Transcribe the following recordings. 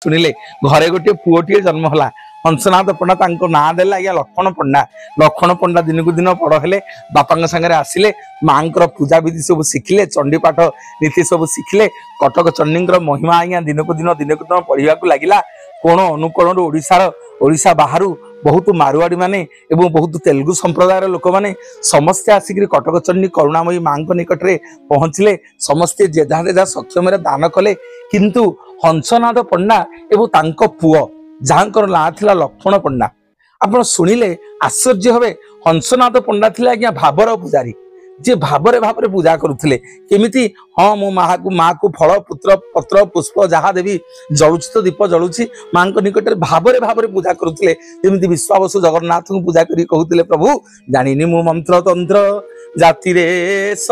शुणिले घरे गोटे पुओटे जन्म है हंसनाथ पंडा ना देला आज्ञा लक्षण पंडा दिन को दिन बड़ हेले बापा सागर आसिले माँ पूजा विधि सब शिखिले चंडीपाठ नीति सब शिखिले कटक चंडी महिमा आज्ञा दिन को दिन पढ़ा लगिला कोण अनुकोण ओडिशा बाहर बहुत मारुआड़ी माने एवं बहुत तेलुगु संप्रदायर लोक माने समस्ते आसिक कटक चंडी करुणामयी माँ निकट में पहुँचले समस्ते जेजा जेजा सक्षम दान कले किंतु हंसनाथ पंडा एवं तांको पुओ जहाँकर ना थिला लक्ष्मण पंडा आपण शुणिले आश्चर्य हवे। हंसनाथ पंडा थिला आज्ञा भावर पूजारी जे भावरे भावरे पूजा करुले केमिति हाँ मो माँ को फल पुत्र पत्र पुष्प जहाँ देवी जलुची तो दीप जलुची माँ निकट में भावरे भावरे पूजा करुले जमी विश्वावसु जगन्नाथ को पूजा करी कहते प्रभु जानी मो मंत्र तंत्र जाति रे स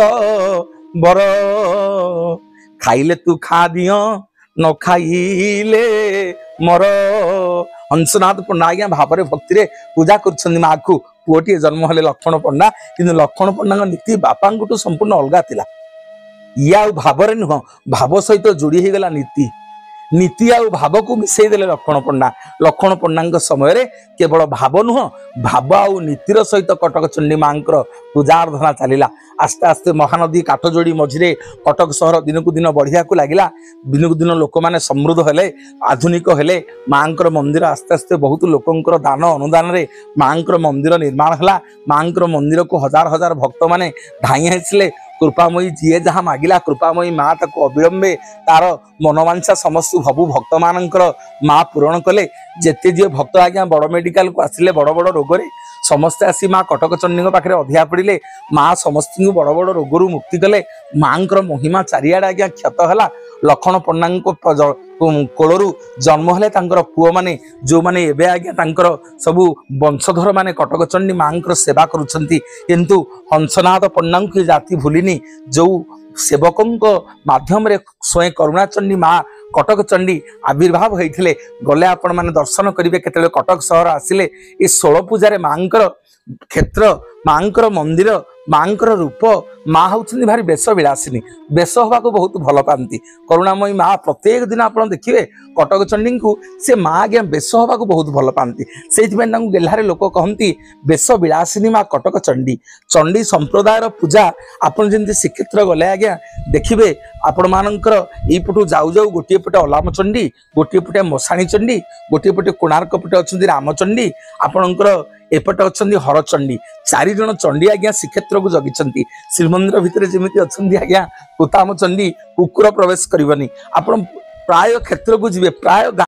बर खाइले तू खा दियो न खाइले मोर। हंसनाथ पंडा आज्ञा भावरे भक्ति रे पूजा कर माँ को पुओटे जन्म हेले लक्ष्मण पंडा किंतु लक्ष्मण पंडा नीति बापा संपूर्ण अलग थिला या भावरे नुह भाव सहित जोड़ी हो गला नीति नीति आ भाव को मिसई देले लक्ष्मण पंडा समय रे केवल भाव नुह भाव आ नीतिर सहित कटक चंडी माँ पूजा आराधना चलला आस्ते आस्ते महानदी काठजोड़ी मझिरे कटक सहर दिन को दिन बढ़िया को लगिला दिन को दिन लोक मैंने समृद्ध हेले आधुनिक हेले माँ मंदिर आस्ते आस्ते बहुत लोकंकर दान अनुदान रे माँ मंदिर निर्माण है माँ मंदिर को हजार हजार भक्त माने धाई आसले कृपामयी जी जहाँ मागिला कृपामयी माँ ताको अविलंबे तार मनोवांछा समस्त भबु भक्त मानकर माँ पूरण कले जेते जी भक्त आज्ञा बड़ मेडिकल को आसिले बड़ बड़ रोग समस्ते आसी माँ कटक चंडी पाखे अधिया पड़े माँ समस्त बड़ बड़ रोगरू मुक्ति कले माँ महिमा चारिआडे आज्ञा क्षत है लक्ष्मण पंडा कोलू जन्म हेले पुओ माने जो माने एबे आज्ञा तांकर सबु वंशधर माने कटक चंडी माँ सेवा करुछंती किंतु हंसनाथ पंडा की जाति भूलिनी जो सेवकों माध्यम रे स्वयं करुणा चंडी माँ कटक चंडी आविर्भाव होते गले आपण माने दर्शन करेंगे केतले कटक सहर आसिले ये 16 पूजा माँ क्षेत्र माँ मंदिर माँ रूप माँ हूँ भारी बेश विलासिनी बेश हवा को बहुत भल पाती करुणामयी माँ प्रत्येक दिन आप देखिए कटक चंडी को से माँ आज्ञा बेश हवा को बहुत भल पाती से गेल्हारे लोक कहती बेश विलासिनी माँ कटक चंडी चंडी संप्रदायर पूजा आपन जमी श्रीक्षेत्र गले आज्ञा देखिए आपण मानकर यपटू जाऊ जाऊ गोटे पटे अलाम चंडी गोटे पटे मशाणी चंडी गोटे पटे कोणार्क पटे अच्छा रामचंडी आपणकर एपटे अच्छा हरचंडी 4 जन चंडी आज्ञा श्रीक्षेत्र को जगी श्रीमंदिर भितर जमी अच्छा आज्ञा कुताम चंडी कुकुर प्रवेश करनी आप प्राय क्षेत्र को जी प्राय